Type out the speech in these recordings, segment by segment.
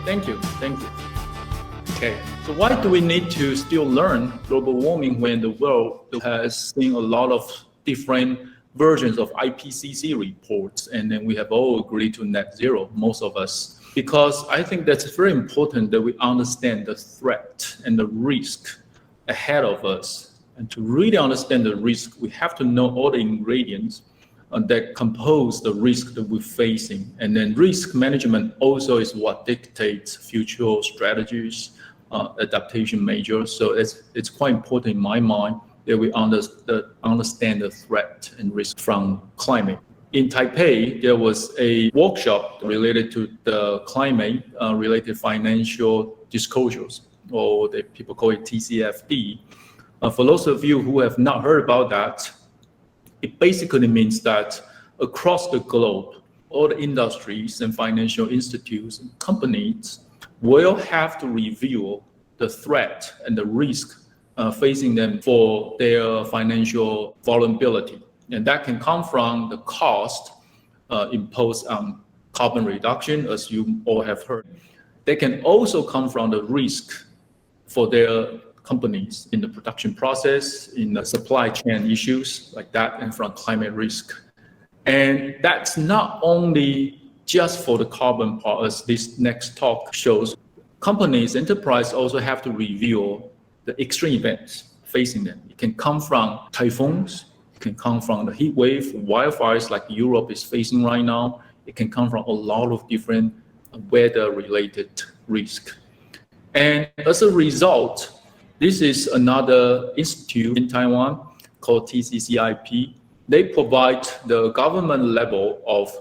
Thank you. Okay, so why do we need to still learn global warming when the world has seen a lot of different versions of IPCC reports, and then we have all agreed to net zero, most of us? Because I think that's very important that we understand the threat and the risk ahead of us. And to really understand the risk, we have to know all the ingredients that compose the risk that we're facing. And then risk management also is what dictates future strategies, adaptation measures. So it's quite important in my mind that we understand the threat and risk from climate. In Taipei, there was a workshop related to the climate-related financial disclosures, or people call it TCFD. For those of you who have not heard about that, it basically means that across the globe, all the industries and financial institutes and companies will have to review the threat and the risk facing them for their financial vulnerability. And that can come from the cost imposed on carbon reduction, as you all have heard. They can also come from the risk for their companies in the production process, in the supply chain issues like that, and from climate risk. And that's not only just for the carbon part, as this next talk shows. Companies, enterprise also have to review the extreme events facing them. It can come from typhoons, it can come from the heat wave, wildfires like Europe is facing right now. It can come from a lot of different weather-related risk. And as a result, this is another institute in Taiwan called TCCIP. They provide the government level of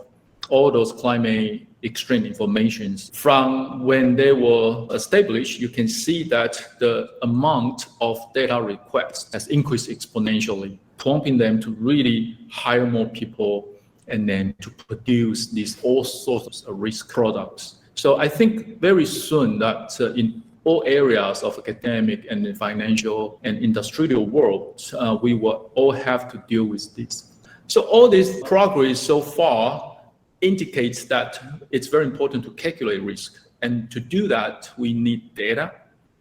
all those climate extreme informations. From when they were established, you can see that the amount of data requests has increased exponentially, prompting them to really hire more people and then to produce these all sorts of risk products. So I think very soon that in all areas of academic and the financial and industrial world, we will all have to deal with this. So all this progress so far indicates that it's very important to calculate risk. And to do that, we need data,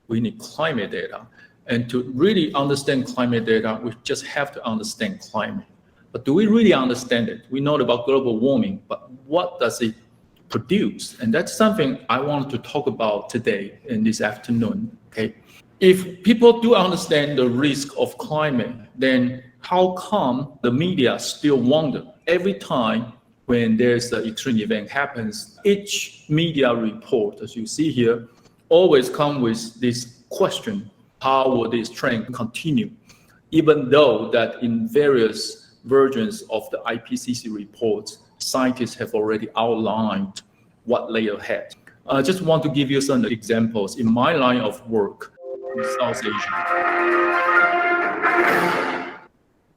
we need climate data. And to really understand climate data, we just have to understand climate. But do we really understand it? We know about global warming, but what does it produce? And that's something I want to talk about today in this afternoon, okay? If people do understand the risk of climate, then how come the media still wonder every time when there's an extreme event happens? Each media report, as you see here, always come with this question: how will this trend continue? Even though that in various versions of the IPCC reports, scientists have already outlined what lay ahead. I just want to give you some examples in my line of work in South Asia.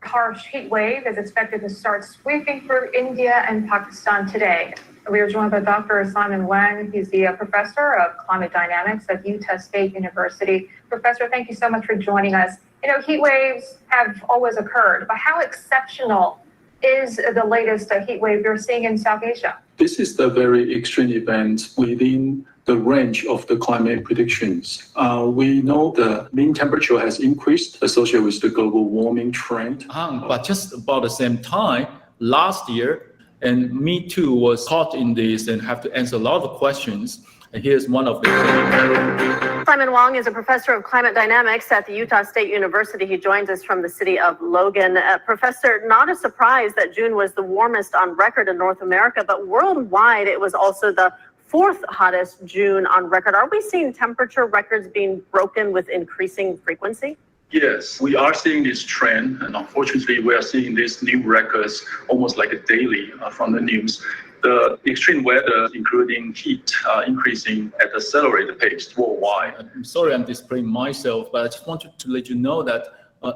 Harsh heat wave is expected to start sweeping through India and Pakistan today. We are joined by Dr. Simon Wang. He's the professor of climate dynamics at Utah State University. Professor, thank you so much for joining us. You know, heat waves have always occurred, but how exceptional is the latest heat wave you're seeing in South Asia? This is the very extreme event within the range of the climate predictions. We know the mean temperature has increased associated with the global warming trend. But just about the same time, last year, and me too was caught in this and have to answer a lot of questions. And here's one of them. Simon Wang is a professor of climate dynamics at the Utah State University. He joins us from the city of Logan. Professor, not a surprise that June was the warmest on record in North America, but worldwide it was also the fourth hottest June on record. Are we seeing temperature records being broken with increasing frequency? Yes, we are seeing this trend, and unfortunately we are seeing these new records almost like a daily from the news. The extreme weather, including heat, increasing at accelerated pace worldwide. I'm sorry I'm displaying myself, but I just wanted to let you know that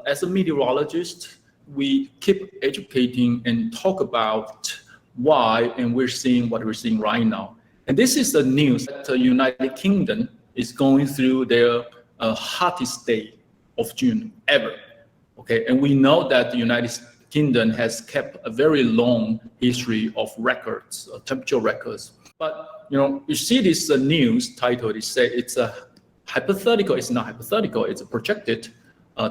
as a meteorologist, we keep educating and talk about why, and we're seeing what we're seeing right now. And this is the news that the United Kingdom is going through their hottest day of June ever. Okay, and we know that the United Kingdom has kept a very long history of records, temperature records. But you see this news title. It say it's a hypothetical. It's not hypothetical. It's a projected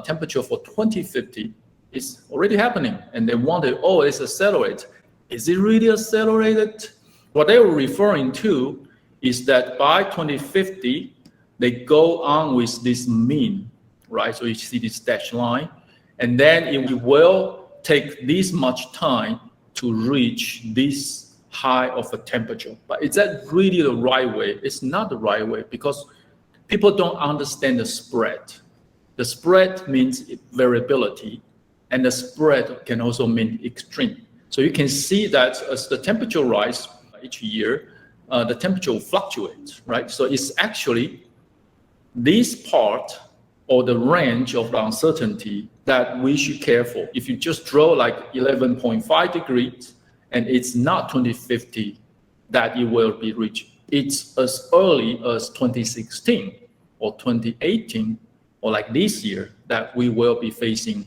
temperature for 2050. It's already happening, and they wanted, it's accelerated. Is it really accelerated? What they were referring to is that by 2050, they go on with this mean, right? So you see this dashed line, and then it will take this much time to reach this high of a temperature. But is that really the right way? It's not the right way, because people don't understand the spread. The spread means variability, and the spread can also mean extreme. So you can see that as the temperature rise each year, the temperature will fluctuate, right? So it's actually this part or the range of the uncertainty that we should care for. If you just draw like 11.5 degrees and it's not 2050 that it will be reached, it's as early as 2016 or 2018 or like this year that we will be facing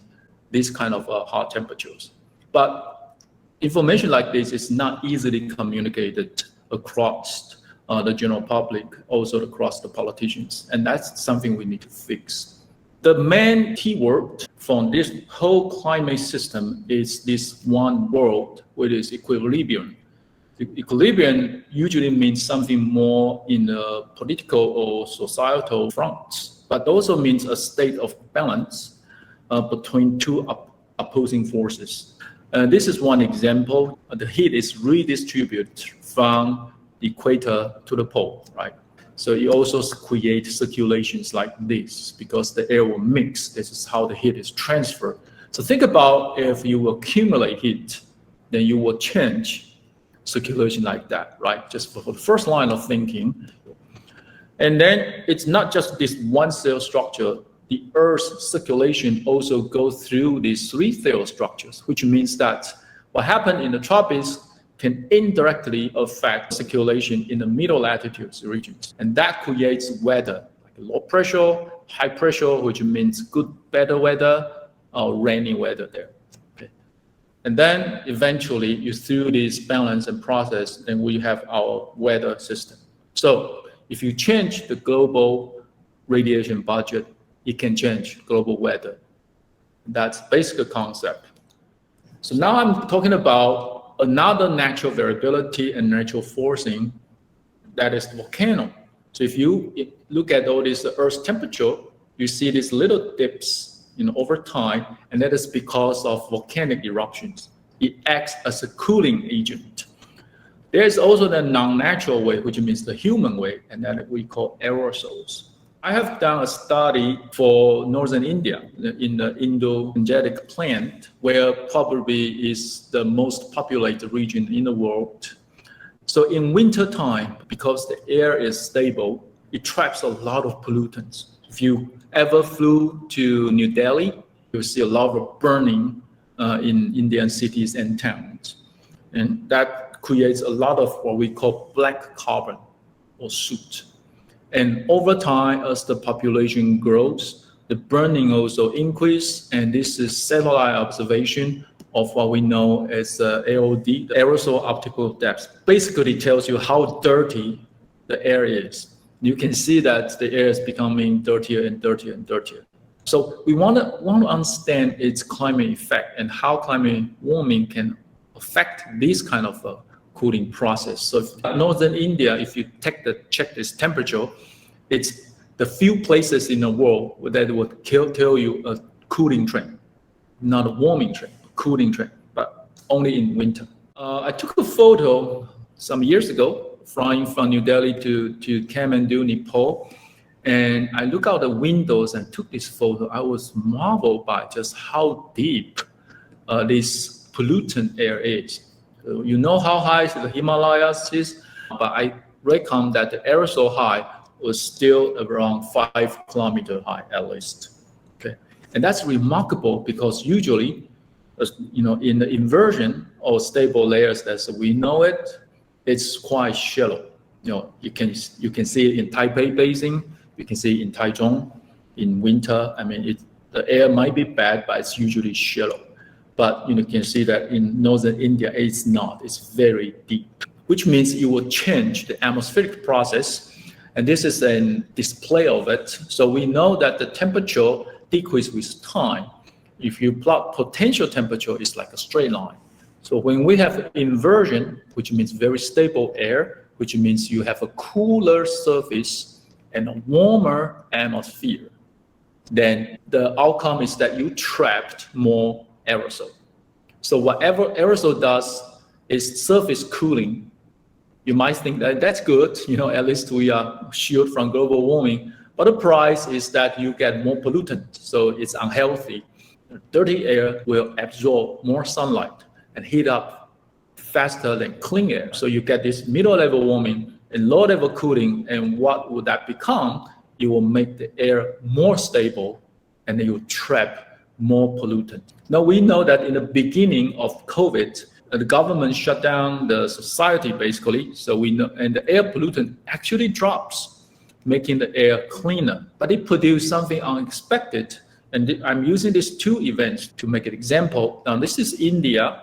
this kind of hot temperatures. But information like this is not easily communicated across the general public, also across the politicians, and that's something we need to fix. The main keyword from this whole climate system is this one word, which is equilibrium. Equilibrium usually means something more in the political or societal fronts, but also means a state of balance between two opposing forces. This is one example. The heat is redistributed from the equator to the pole, right? So it also creates circulations like this because the air will mix. This is how the heat is transferred. So think about if you accumulate heat, then you will change circulation like that, right? Just for the first line of thinking. And then it's not just this one cell structure. The Earth's circulation also goes through these three cell structures, which means that what happened in the tropics can indirectly affect circulation in the middle latitudes regions. And that creates weather, like low pressure, high pressure, which means good, better weather, or rainy weather there. Okay. And then eventually, you through this balance and process, then we have our weather system. So if you change the global radiation budget, it can change global weather. That's basic concept. So now I'm talking about another natural variability and natural forcing, that is volcano. So if you look at all this Earth's temperature, you see these little dips over time, and that is because of volcanic eruptions. It acts as a cooling agent. There's also the non-natural way, which means the human way, and that we call aerosols. I have done a study for northern India in the Indo-Gangetic Plain, where probably is the most populated region in the world. So in winter time, because the air is stable, it traps a lot of pollutants. If you ever flew to New Delhi, you'll see a lot of burning in Indian cities and towns. And that creates a lot of what we call black carbon or soot. And over time, as the population grows, the burning also increase, and this is satellite observation of what we know as AOD, the aerosol optical depth. Basically tells you how dirty the air is. You can see that the air is becoming dirtier and dirtier and dirtier. So we want to understand its climate effect and how climate warming can affect this kind of cooling process. So northern India, if you check this temperature, it's the few places in the world that would tell you a cooling trend, not a warming trend, a cooling trend, but only in winter. I took a photo some years ago, flying from New Delhi to Kathmandu, Nepal, and I look out the windows and took this photo. I was marveled by just how deep this pollutant air is. You know how high the Himalayas is, but I reckon that the aerosol high was still around 5 kilometers high at least. Okay, and that's remarkable because usually, in the inversion or stable layers as we know it, it's quite shallow. You can see it in Taipei Basin, you can see it in Taichung in winter. I mean, the air might be bad, but it's usually shallow. But you can see that in northern India, it's not. It's very deep, which means it will change the atmospheric process. And this is a display of it. So we know that the temperature decreases with time. If you plot potential temperature, it's like a straight line. So when we have inversion, which means very stable air, which means you have a cooler surface and a warmer atmosphere, then the outcome is that you trapped more aerosol. So whatever aerosol does is surface cooling. You might think that that's good, at least we are shielded from global warming, but the price is that you get more pollutant, so it's unhealthy. Dirty air will absorb more sunlight and heat up faster than clean air. So you get this middle level warming and low level cooling, and what would that become? It will make the air more stable and then you trap more pollutant. Now we know that in the beginning of COVID, the government shut down the society basically, so we know, and the air pollutant actually drops, making the air cleaner. But it produced something unexpected, and I'm using these two events to make an example. Now this is India.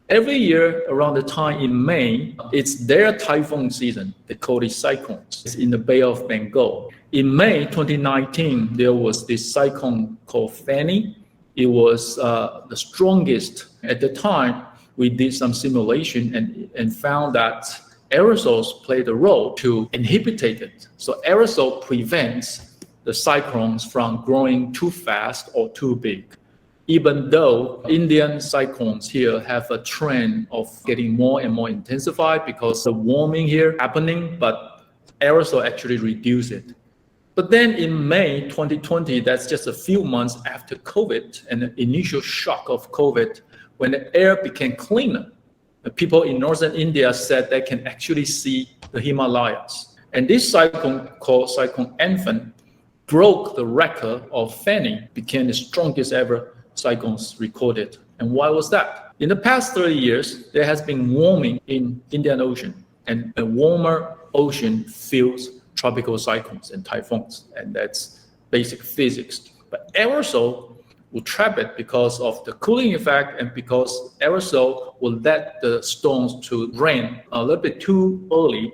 Every year around the time in May, it's their typhoon season. They call it cyclones. It's in the Bay of Bengal. In May 2019, there was this cyclone called Fanny. It was the strongest. At the time, we did some simulation and found that aerosols played a role to inhibit it. So aerosol prevents the cyclones from growing too fast or too big. Even though Indian cyclones here have a trend of getting more and more intensified because the warming here happening, but aerosol actually reduce it. But then in May 2020, that's just a few months after COVID and the initial shock of COVID, when the air became cleaner, the people in northern India said they can actually see the Himalayas. And this cyclone called Cyclone Amphan broke the record of Fanny, became the strongest ever cyclones recorded. And why was that? In the past 30 years, there has been warming in Indian Ocean, and a warmer ocean fuels tropical cyclones and typhoons, and that's basic physics. But aerosol will trap it because of the cooling effect, and because aerosol will let the storms to rain a little bit too early,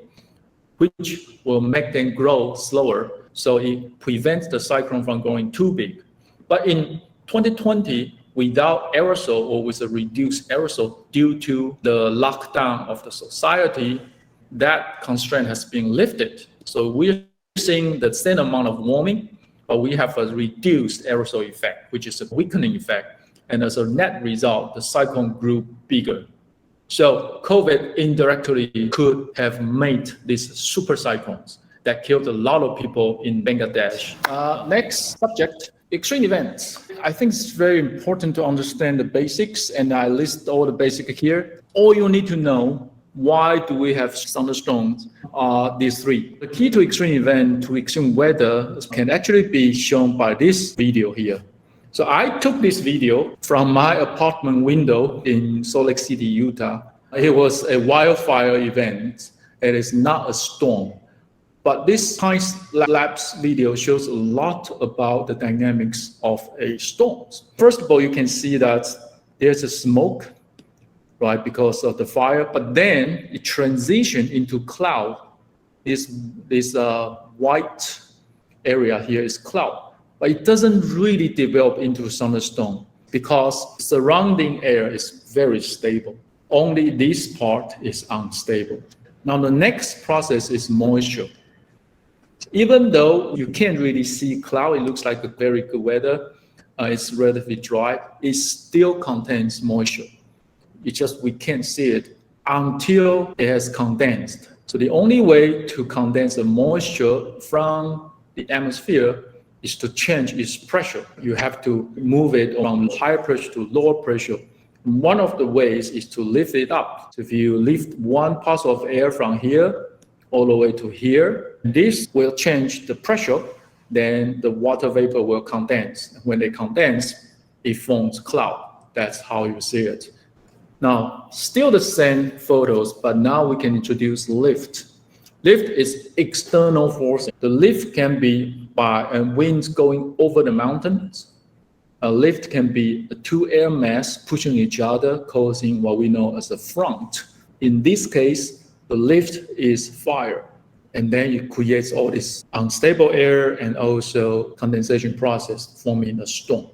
which will make them grow slower, so it prevents the cyclone from growing too big. But in 2020, without aerosol or with a reduced aerosol due to the lockdown of the society, that constraint has been lifted. So we're seeing the same amount of warming, but we have a reduced aerosol effect, which is a weakening effect. And as a net result, the cyclone grew bigger. So COVID indirectly could have made these super cyclones that killed a lot of people in Bangladesh. Next subject. Extreme events. I think it's very important to understand the basics, and I list all the basics here. All you need to know, why do we have thunderstorms, are these three. The key to extreme event, to extreme weather, can actually be shown by this video here. So I took this video from my apartment window in Salt Lake City, Utah. It was a wildfire event. It is not a storm. But this time-lapse video shows a lot about the dynamics of a storm. First of all, you can see that there's a smoke, right, because of the fire, but then it transitions into cloud. This white area here is cloud, but it doesn't really develop into thunderstorm because surrounding air is very stable. Only this part is unstable. Now the next process is moisture. Even though you can't really see cloud, it looks like a very good weather. It's relatively dry. It still contains moisture. It's just we can't see it until it has condensed. So the only way to condense the moisture from the atmosphere is to change its pressure. You have to move it from higher pressure to lower pressure. One of the ways is to lift it up. So if you lift one part of air from here all the way to here, this will change the pressure, then the water vapor will condense. When they condense, it forms cloud. That's how you see it. Now, still the same photos, but now we can introduce lift. Lift is external force. The lift can be by winds going over the mountains, A lift can be two air mass pushing each other, causing what we know as a front. In this case, the lift is fire, and then it creates all this unstable air and also condensation process, forming a storm.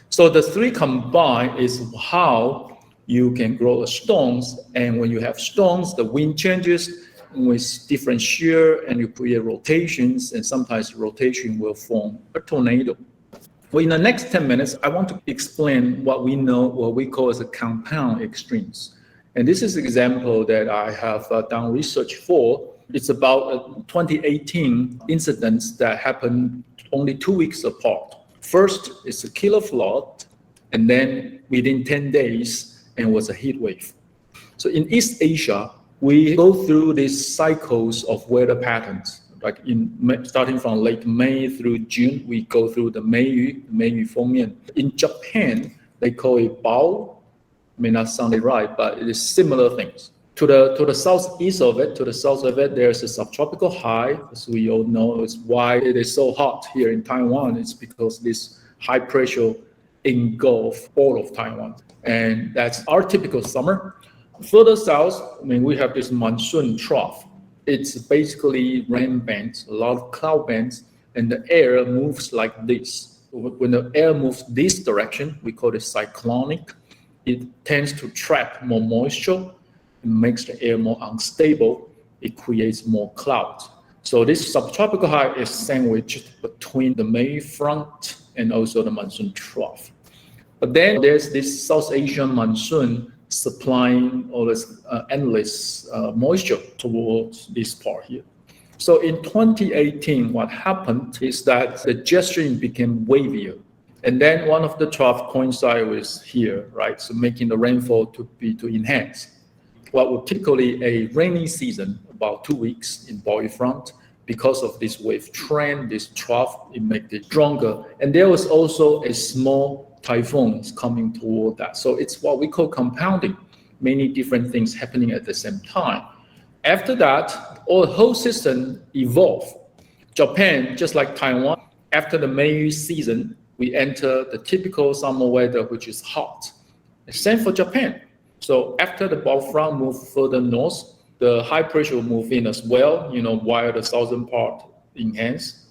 So the three combined is how you can grow storms, and when you have storms, the wind changes with different shear, and you create rotations, and sometimes rotation will form a tornado. Well, in the next 10 minutes, I want to explain what we know, what we call as a compound extremes. And this is an example that I have done research for. It's about 2018 incidents that happened only 2 weeks apart. First, it's a killer flood, and then within 10 days, and was a heat wave. So in East Asia, we go through these cycles of weather patterns. Like starting from late May through June, we go through the Meiyu Fengmian. In Japan, they call it Bao. May not sound right, but it is similar things. To the southeast of it, to the south of it, there's a subtropical high. As we all know, it's why it is so hot here in Taiwan. It's because this high pressure engulf all of Taiwan. And that's our typical summer. Further south, we have this monsoon trough. It's basically rain bands, a lot of cloud bands, and the air moves like this. When the air moves this direction, we call it cyclonic. It tends to trap more moisture. It makes the air more unstable. It creates more clouds. So this subtropical high is sandwiched between the May front and also the monsoon trough. But then there's this South Asian monsoon supplying all this endless moisture towards this part here. So in 2018, what happened is that the jet stream became wavier. And then one of the trough coincide with here, right? So making the rainfall to enhance. What would typically a rainy season, about 2 weeks in Bowie front, because of this wave trend, this trough, it makes it stronger. And there was also a small typhoons coming toward that. So it's what we call compounding, many different things happening at the same time. After that, the whole system evolved. Japan, just like Taiwan, after the Meiyu season, we enter the typical summer weather, which is hot. Same for Japan. So after the Bao front moved further north, the high pressure will move in as well, while the southern part enhanced.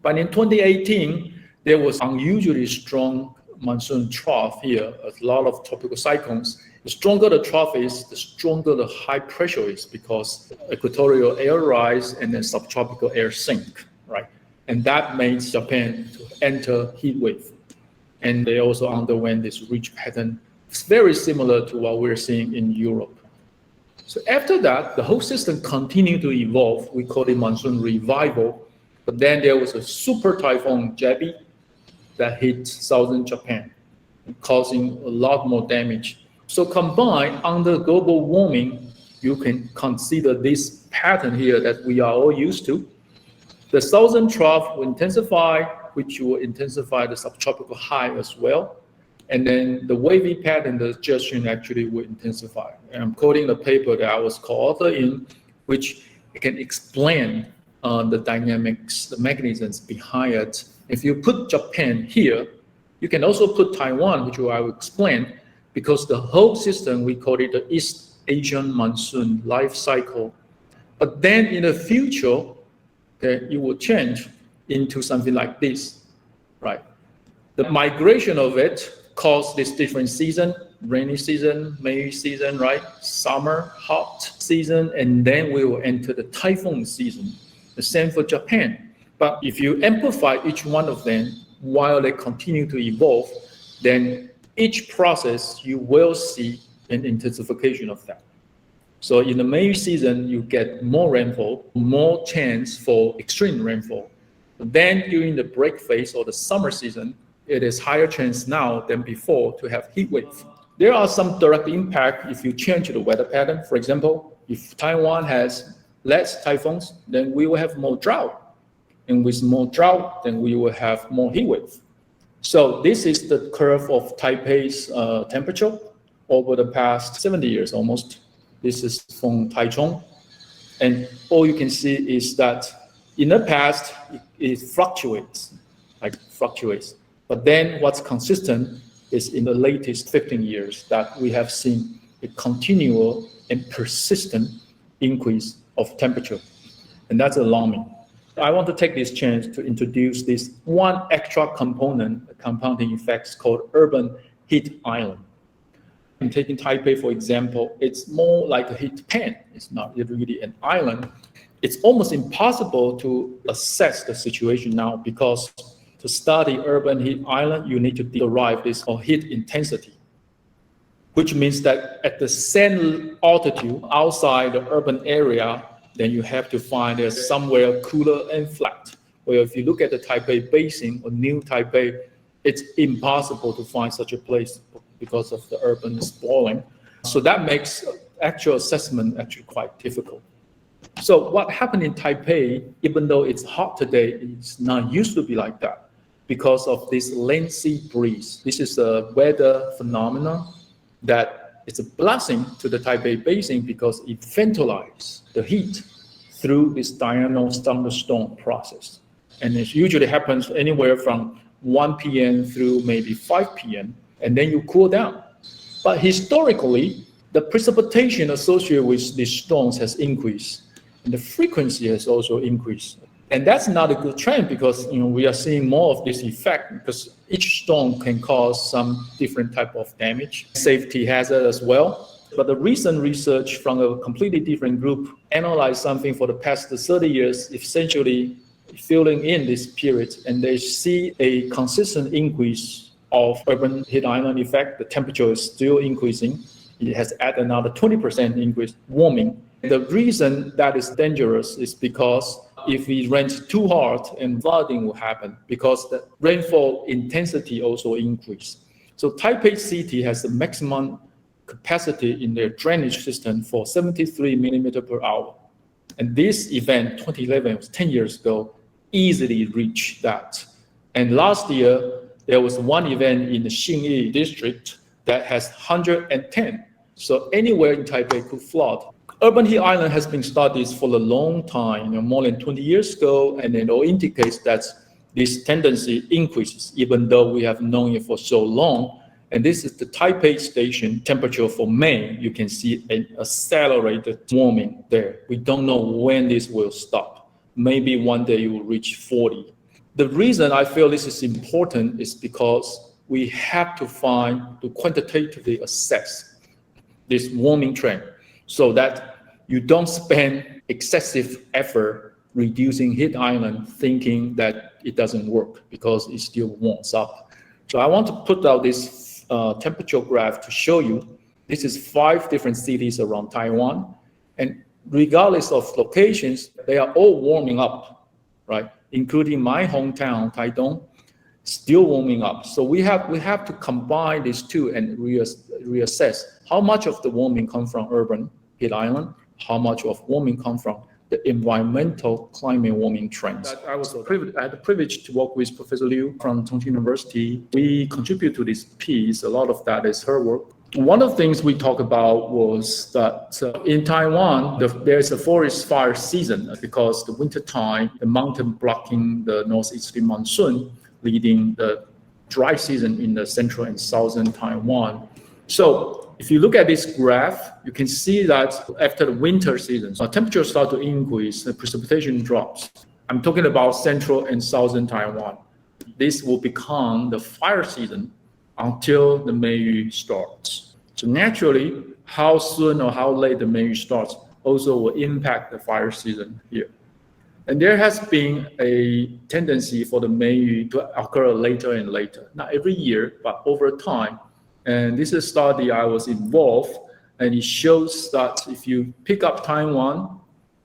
But in 2018, there was unusually strong monsoon trough here, a lot of tropical cyclones. The stronger the trough is, the stronger the high pressure is, because equatorial air rise and then subtropical air sink, right? And that makes Japan to enter heat wave. And they also underwent this ridge pattern. It's very similar to what we're seeing in Europe. So after that, the whole system continued to evolve. We call it monsoon revival. But then there was a super typhoon, Jebi, that hit southern Japan, causing a lot more damage. So combined, under global warming, you can consider this pattern here that we are all used to. The southern trough will intensify, which will intensify the subtropical high as well. And then the wavy pattern, the jet stream actually will intensify. And I'm quoting the paper that I was co-author in, which can explain the dynamics, the mechanisms behind it. If you put Japan here, you can also put Taiwan, which I will explain, because the whole system, we call it the East Asian monsoon life cycle. But then in the future, it will change into something like this, right? The migration of it caused this different season, rainy season, May season, right? Summer, hot season, and then we will enter the typhoon season. The same for Japan. But if you amplify each one of them while they continue to evolve, then each process you will see an intensification of that. So in the May season, you get more rainfall, more chance for extreme rainfall. Then during the break phase or the summer season, it is higher chance now than before to have heat wave. There are some direct impact if you change the weather pattern. For example, if Taiwan has less typhoons, then we will have more drought. And with more drought, then we will have more heat wave. So this is the curve of Taipei's temperature over the past 70 years almost. This is from Taichung. And all you can see is that in the past, it fluctuates. But then what's consistent is in the latest 15 years that we have seen a continual and persistent increase of temperature. And that's alarming. I want to take this chance to introduce this one extra component, compounding effects called urban heat island. In taking Taipei, for example, it's more like a heat pan. It's not really an island. It's almost impossible to assess the situation now because to study urban heat island, you need to derive this heat intensity, which means that at the same altitude outside the urban area, then you have to find there's somewhere cooler and flat. Where if you look at the Taipei Basin or New Taipei, it's impossible to find such a place because of the urban sprawling. So that makes actual assessment actually quite difficult. So what happened in Taipei, even though it's hot today, it's not used to be like that because of this lengthy breeze. This is a weather phenomenon that it's a blessing to the Taipei Basin because it ventilizes the heat through this diurnal thunderstorm process. And it usually happens anywhere from 1 p.m. through maybe 5 p.m. and then you cool down. But historically, the precipitation associated with these storms has increased and the frequency has also increased. And that's not a good trend because we are seeing more of this effect because each storm can cause some different type of damage, safety hazard as well. But the recent research from a completely different group analyzed something for the past 30 years, essentially filling in this period, and they see a consistent increase of urban heat island effect. The temperature is still increasing. It has added another 20% increase warming. The reason that is dangerous is because if it rains too hard and flooding will happen because the rainfall intensity also increase. So Taipei City has the maximum capacity in their drainage system for 73 millimeter per hour. And this event, 2011, was 10 years ago, easily reached that. And last year, there was one event in the Xinyi district that has 110. So anywhere in Taipei could flood. Urban heat island has been studied for a long time, more than 20 years ago, and it all indicates that this tendency increases, even though we have known it for so long. And this is the Taipei station temperature for May. You can see an accelerated warming there. We don't know when this will stop. Maybe one day it will reach 40. The reason I feel this is important is because we have to quantitatively assess this warming trend so that you don't spend excessive effort reducing heat island thinking that it doesn't work because it still warms up. So I want to put out this temperature graph to show you. This is 5 different cities around Taiwan, and regardless of locations, they are all warming up, right? Including my hometown, Taitung, still warming up. So we have to combine these two and reassess how much of the warming comes from urban heat island, how much of warming comes from the environmental climate warming trends. I had the privilege to work with Professor Liu from Chongqing University. We contribute to this piece. A lot of that is her work. One of the things we talked about was that in Taiwan, there's a forest fire season because the winter time, the mountain blocking the northeasterly monsoon, leading the dry season in the central and southern Taiwan. So if you look at this graph, you can see that after the winter season, temperatures start to increase, the precipitation drops. I'm talking about central and southern Taiwan. This will become the fire season until the Meiyu starts. So naturally, how soon or how late the Meiyu starts also will impact the fire season here. And there has been a tendency for the Meiyu to occur later and later, not every year, but over time. And this is a study I was involved, and it shows that if you pick up Taiwan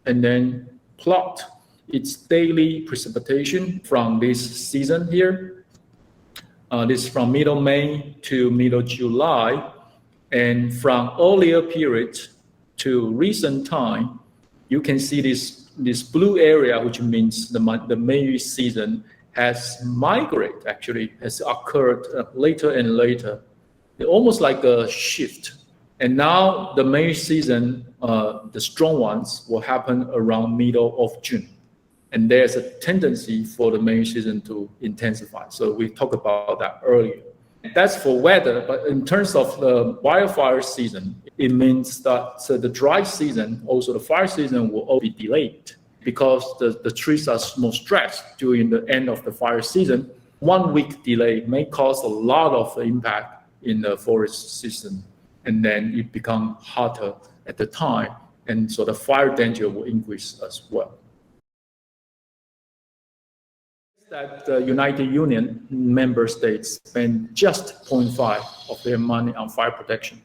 and then plot its daily precipitation from this season here, this is from middle May to middle July, and from earlier period to recent time, you can see this blue area, which means the Meiyu season has migrated, actually, has occurred later and later. Almost like a shift. And now the May season, the strong ones will happen around middle of June. and there's a tendency for the main season to intensify. So we talked about that earlier. That's for weather, but in terms of the wildfire season, it means that the dry season, also the fire season, will all be delayed because the trees are more stressed during the end of the fire season. 1 week delay may cause a lot of impact in the forest season, and then it becomes hotter at the time, and so the fire danger will increase as well. That the United Union member states spend just 0.5 of their money on fire protection.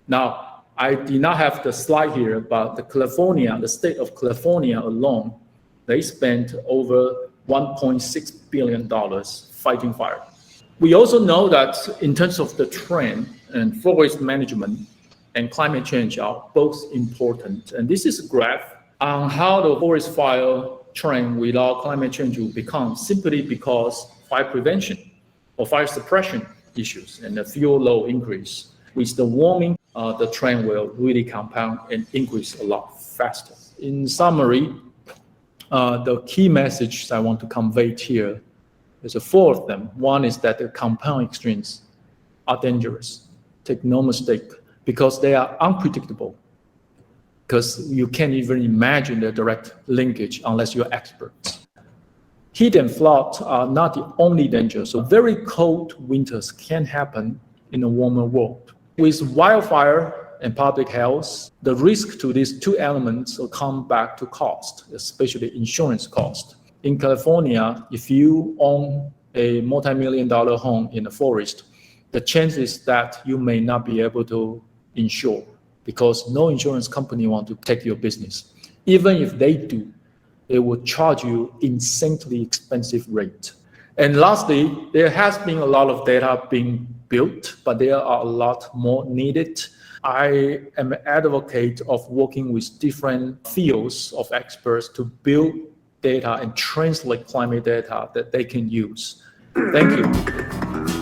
Now, I did not have the slide here, but the state of California alone, they spent over $1.6 billion fighting fire. We also know that in terms of the trend, and forest management and climate change are both important. And this is a graph on how the forest fire trend without climate change will become, simply because fire prevention or fire suppression issues and the fuel load increase. With the warming, the trend will really compound and increase a lot faster. In summary, the key message I want to convey here is 4 of them. One is that the compound extremes are dangerous. Take no mistake, because they are unpredictable. Because you can't even imagine the direct linkage unless you're experts. Heat and flood are not the only danger, so very cold winters can happen in a warmer world. With wildfire and public health, the risk to these 2 elements will come back to cost, especially insurance cost. In California, if you own a multi-million-dollar home in the forest, the chances that you may not be able to insure, because no insurance company wants to take your business. Even if they do, they will charge you insanely expensive rate. And lastly, there has been a lot of data being built, but there are a lot more needed. I am an advocate of working with different fields of experts to build data and translate climate data that they can use. Thank you.